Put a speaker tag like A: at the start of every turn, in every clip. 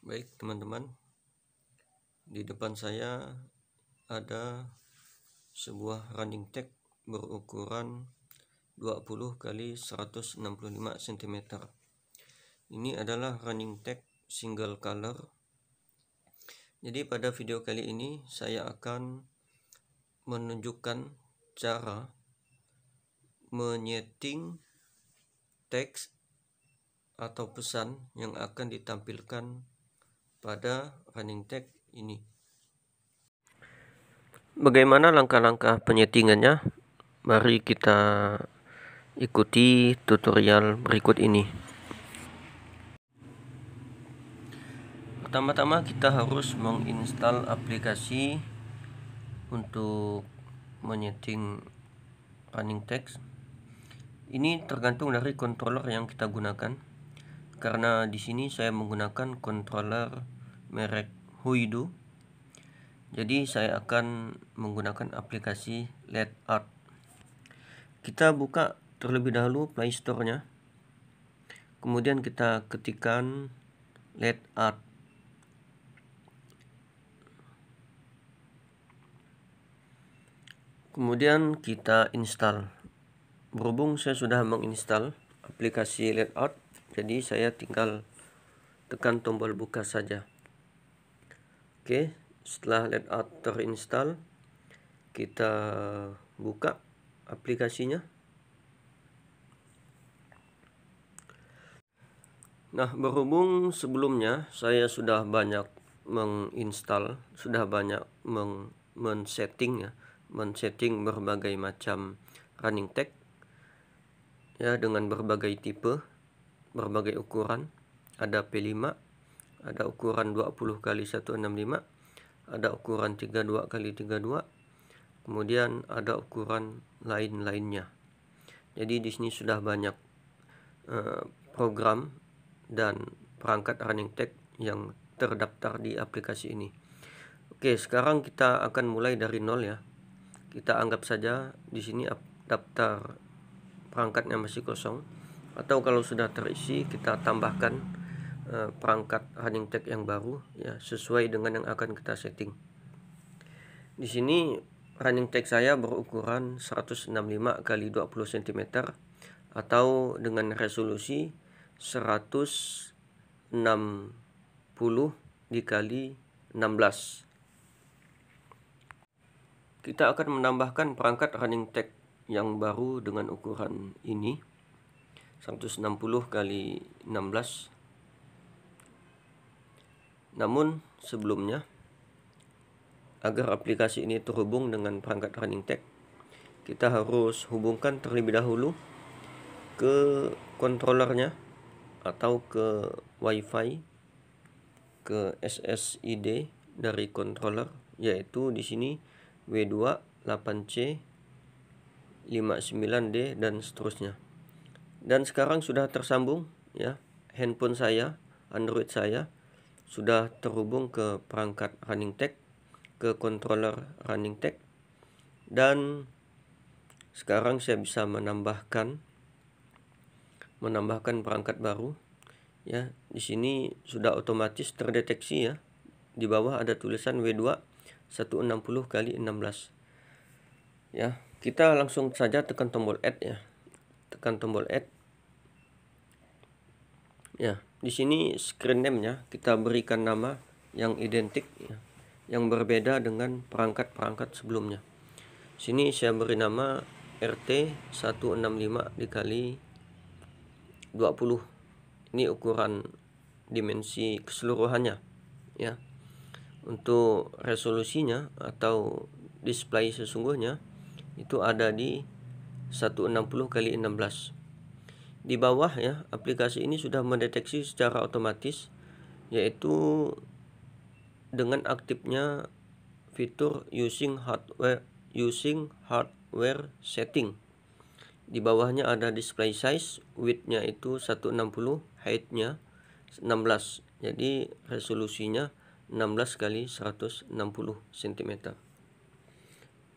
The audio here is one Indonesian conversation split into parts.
A: Baik teman-teman, di depan saya ada sebuah running tag berukuran 20 kali 165 cm. Ini adalah running tag single color. Jadi pada video kali ini saya akan menunjukkan cara menyeting teks atau pesan yang akan ditampilkan pada running tag ini. Bagaimana langkah-langkah penyetingannya? Mari kita ikuti tutorial berikut ini. Pertama-tama kita harus menginstal aplikasi untuk menyeting running text. Ini tergantung dari controller yang kita gunakan. Karena di sini saya menggunakan controller merek Huidu. Jadi saya akan menggunakan aplikasi LetArt. Kita buka terlebih dahulu Play Store-nya. Kemudian kita ketikkan LetArt. Kemudian kita install. Berhubung saya sudah menginstal aplikasi LetArt, jadi saya tinggal tekan tombol buka saja. Oke, setelah LetArt terinstall, kita buka aplikasinya. Nah, berhubung sebelumnya saya sudah banyak menginstal, sudah banyak men-setting berbagai macam running tag ya, dengan berbagai tipe, berbagai ukuran. Ada P5, ada ukuran 20 kali 165, ada ukuran 32 kali 32, kemudian ada ukuran lain-lainnya. Jadi di sini sudah banyak program dan perangkat running tag yang terdaftar di aplikasi ini. Oke, sekarang kita akan mulai dari nol ya. Kita anggap saja di sini daftar perangkatnya masih kosong, atau kalau sudah terisi kita tambahkan perangkat running tag yang baru ya, sesuai dengan yang akan kita setting. Di sini running tag saya berukuran 165 kali 20 cm atau dengan resolusi 160 dikali 16. Kita akan menambahkan perangkat running tag yang baru dengan ukuran ini 160 kali 16. Namun sebelumnya, agar aplikasi ini terhubung dengan perangkat running tag, kita harus hubungkan terlebih dahulu ke controllernya atau ke WiFi, ke SSID dari controller, yaitu di sini W2, 8C, 59D dan seterusnya. Dan sekarang sudah tersambung ya, handphone saya, Android saya sudah terhubung ke perangkat running tag, ke controller running tag, dan sekarang saya bisa menambahkan perangkat baru ya. Di sini sudah otomatis terdeteksi ya. Di bawah ada tulisan W2 160 kali 16 ya. Kita langsung saja tekan tombol add ya. Tekan tombol add. Ya, di sini screen name-nya kita berikan nama yang identik ya, yang berbeda dengan perangkat-perangkat sebelumnya. Sini saya beri nama RT 165 dikali 20. Ini ukuran dimensi keseluruhannya ya. Untuk resolusinya atau display sesungguhnya itu ada di 160 kali 16. Di bawah ya, aplikasi ini sudah mendeteksi secara otomatis, yaitu dengan aktifnya fitur using hardware setting. Di bawahnya ada display size, width-nya itu 160, height-nya 16. Jadi resolusinya 16 kali 160 cm.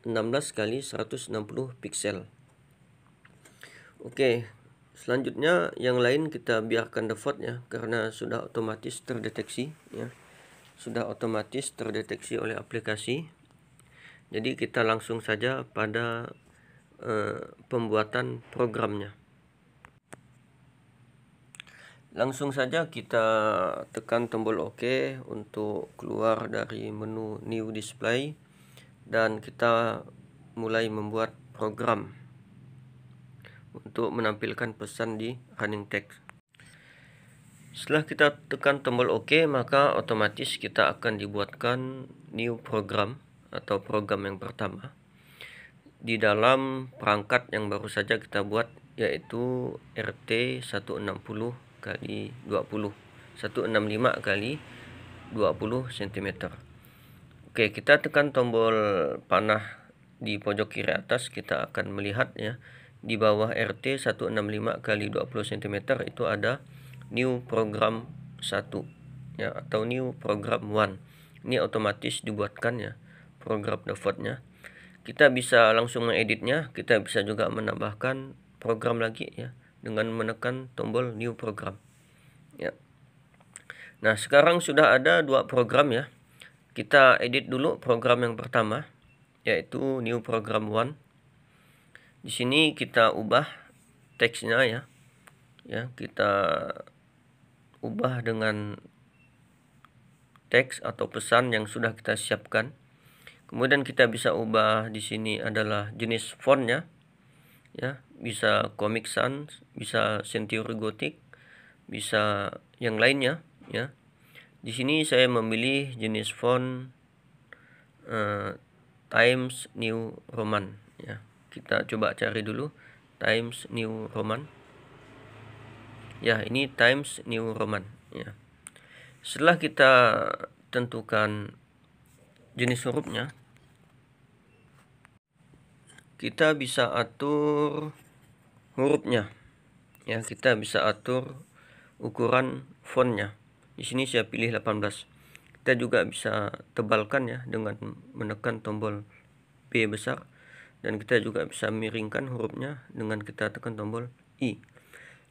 A: 16 kali 160 pixel. Oke, Selanjutnya yang lain kita biarkan default ya, karena sudah otomatis terdeteksi ya. Sudah otomatis terdeteksi oleh aplikasi. Jadi kita langsung saja pada pembuatan programnya. Langsung saja kita tekan tombol OK untuk keluar dari menu New Display dan kita mulai membuat program untuk menampilkan pesan di running text. Setelah kita tekan tombol OK, maka otomatis kita akan dibuatkan new program atau program yang pertama di dalam perangkat yang baru saja kita buat, yaitu RT 160 kali 20 165 kali 20 cm. Oke, kita tekan tombol panah di pojok kiri atas, kita akan melihat ya, di bawah RT 165 kali 20 cm itu ada new program 1 ya, atau new program 1. Ini otomatis dibuatkan ya, program defaultnya. Kita bisa langsung mengeditnya, kita bisa juga menambahkan program lagi ya dengan menekan tombol new program ya. Nah, sekarang sudah ada 2 program ya. Kita edit dulu program yang pertama, yaitu new program 1. Di sini kita ubah teksnya ya. Ya, kita ubah dengan teks atau pesan yang sudah kita siapkan. Kemudian kita bisa ubah di sini adalah jenis fontnya. Ya, bisa Comic Sans, bisa Century Gothic, bisa yang lainnya ya. Di sini saya memilih jenis font Times New Roman ya. Kita coba cari dulu Times New Roman. Ya, ini Times New Roman ya. Setelah kita tentukan jenis hurufnya, kita bisa atur hurufnya ya, kita bisa atur ukuran fontnya. Di sini saya pilih 18. Kita juga bisa tebalkan ya dengan menekan tombol B besar, dan kita juga bisa miringkan hurufnya dengan kita tekan tombol I.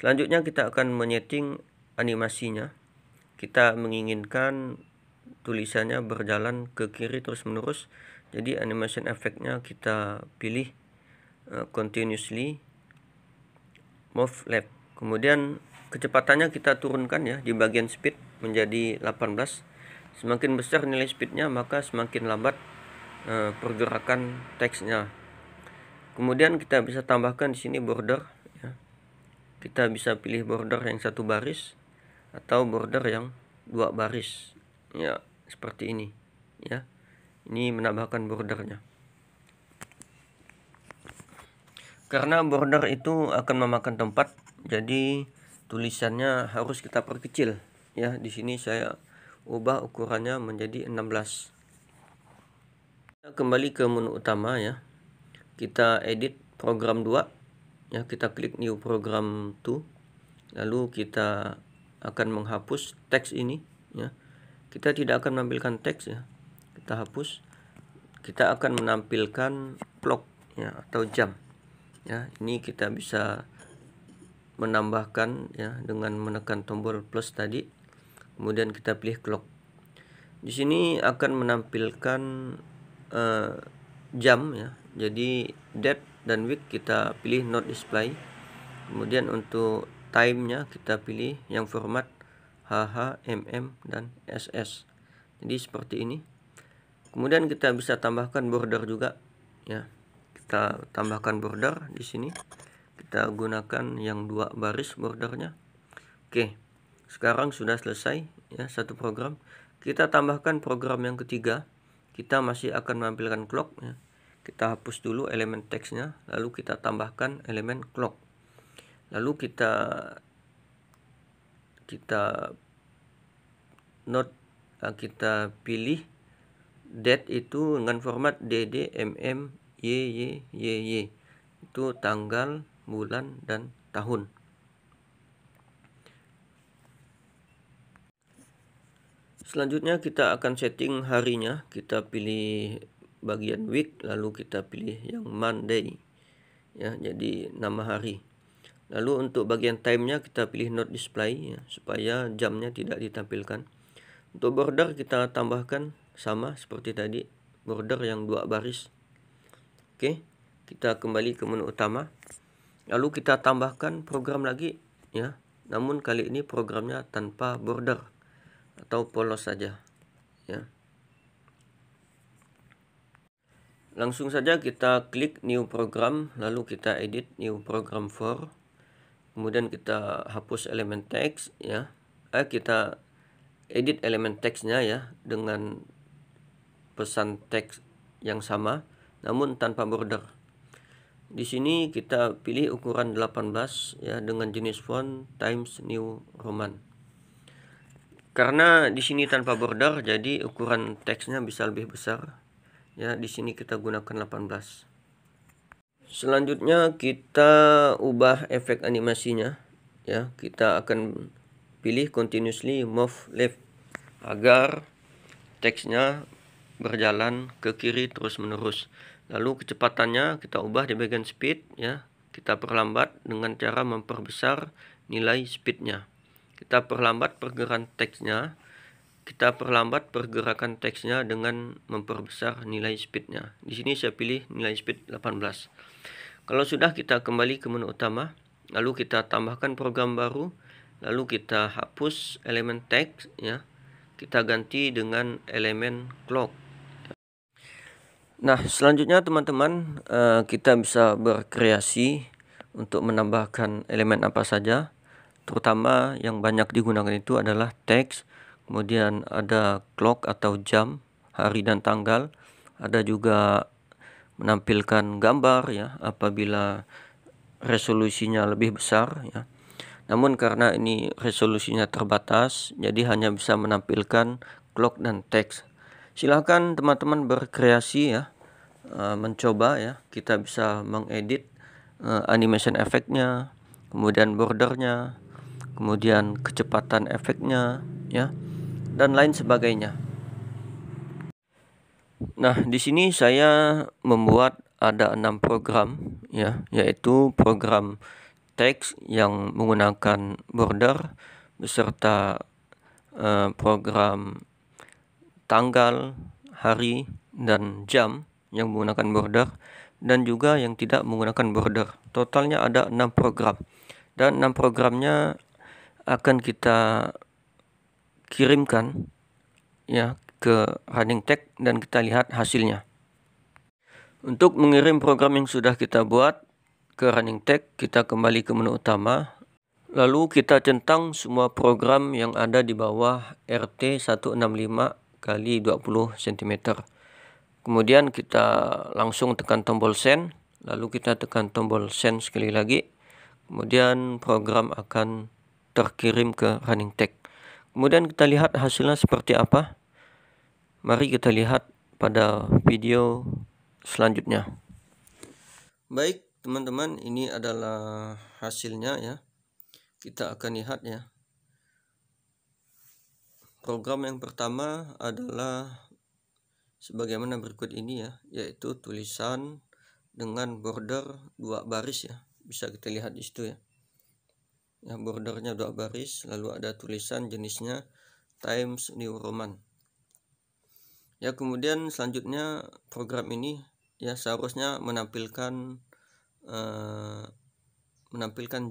A: Selanjutnya kita akan menyeting animasinya. Kita menginginkan tulisannya berjalan ke kiri terus menerus, jadi animation effect-nya kita pilih continuously move left. Kemudian kecepatannya kita turunkan ya di bagian speed menjadi 18. Semakin besar nilai speednya, maka semakin lambat pergerakan teksnya. Kemudian kita bisa tambahkan di sini border ya. Kita bisa pilih border yang 1 baris atau border yang 2 baris ya, seperti ini ya. Ini menambahkan bordernya. Karena border itu akan memakan tempat, jadi tulisannya harus kita perkecil ya. Di sini saya ubah ukurannya menjadi 16. Kita kembali ke menu utama ya. Kita edit program 2 ya, kita klik new program 2. Lalu kita akan menghapus teks ini ya. Kita tidak akan menampilkan teks ya. Kita hapus. Kita akan menampilkan clock ya, atau jam. Ya, ini kita bisa menambahkan ya dengan menekan tombol plus tadi. Kemudian kita pilih clock. Di sini akan menampilkan jam ya. Jadi date dan week kita pilih not display. Kemudian untuk time-nya kita pilih yang format HH, MM, dan SS. Jadi seperti ini. Kemudian kita bisa tambahkan border juga ya. Kita tambahkan border di sini. Kita gunakan yang 2 baris bordernya. Oke. Sekarang sudah selesai ya satu program. Kita tambahkan program yang ketiga. Kita masih akan menampilkan clock ya. Kita hapus dulu elemen teksnya, lalu kita tambahkan elemen clock. Lalu kita pilih date itu dengan format DD, MM, YY. Itu tanggal, bulan, dan tahun. Selanjutnya kita akan setting harinya. Kita pilih bagian week, lalu kita pilih yang Monday ya, jadi nama hari. Lalu untuk bagian time-nya kita pilih not display ya, supaya jamnya tidak ditampilkan. Untuk border kita tambahkan sama seperti tadi, border yang 2 baris. Oke, kita kembali ke menu utama. Lalu kita tambahkan program lagi ya. Namun kali ini programnya tanpa border atau polos saja ya. Langsung saja kita klik new program, lalu kita edit new program for. Kemudian kita hapus elemen teks ya. Kita edit elemen teksnya ya dengan pesan teks yang sama namun tanpa border. Di sini kita pilih ukuran 18 ya dengan jenis font Times New Roman. Karena di sini tanpa border jadi ukuran teksnya bisa lebih besar. Ya, di sini kita gunakan 18. Selanjutnya kita ubah efek animasinya ya. Kita akan pilih continuously move left agar teksnya berjalan ke kiri terus-menerus. Lalu kecepatannya kita ubah di bagian speed ya. Kita perlambat dengan cara memperbesar nilai speednya. Kita perlambat pergerakan teksnya. Kita perlambat pergerakan teksnya dengan memperbesar nilai speednya. Di sini saya pilih nilai speed 18. Kalau sudah, kita kembali ke menu utama. Lalu kita tambahkan program baru. Lalu kita hapus elemen teks ya. Kita ganti dengan elemen clock. Nah, selanjutnya teman-teman, kita bisa berkreasi untuk menambahkan elemen apa saja. Terutama yang banyak digunakan itu adalah teks, kemudian ada clock atau jam, hari dan tanggal. Ada juga menampilkan gambar ya apabila resolusinya lebih besar ya. Namun karena ini resolusinya terbatas, jadi hanya bisa menampilkan clock dan teks. Silahkan teman-teman berkreasi ya, mencoba ya. Kita bisa mengedit animation efeknya, kemudian bordernya, kemudian kecepatan efeknya ya, dan lain sebagainya. Nah, di sini saya membuat ada 6 program ya, yaitu program teks yang menggunakan border beserta program tanggal, hari, dan jam yang menggunakan border, dan juga yang tidak menggunakan border. Totalnya ada 6 program. Dan 6 programnya akan kita kirimkan ya ke running text dan kita lihat hasilnya. Untuk mengirim program yang sudah kita buat ke running text, kita kembali ke menu utama. Lalu kita centang semua program yang ada di bawah RT 165 kali 20 cm. Kemudian kita langsung tekan tombol send, lalu kita tekan tombol send sekali lagi. Kemudian program akan terkirim ke running text. Kemudian kita lihat hasilnya seperti apa. Mari kita lihat pada video selanjutnya. Baik teman-teman, ini adalah hasilnya ya. Kita akan lihat ya. Program yang pertama adalah sebagaimana berikut ini ya, yaitu tulisan dengan border 2 baris ya. Bisa kita lihat di situ ya. Ya, bordernya 2 baris, lalu ada tulisan jenisnya Times New Roman. Ya, kemudian selanjutnya program ini ya seharusnya menampilkan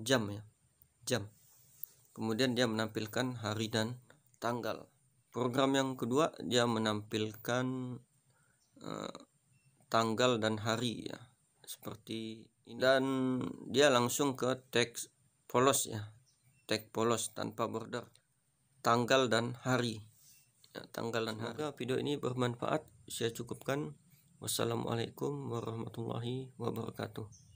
A: jam ya. Jam. Kemudian dia menampilkan hari dan tanggal. Program yang kedua dia menampilkan tanggal dan hari ya, seperti ini. Dan dia langsung ke teks polos ya, teks polos tanpa border, tanggal dan hari ya, tanggal dan hari. Semoga video ini bermanfaat. Saya cukupkan. Wassalamualaikum warahmatullahi wabarakatuh.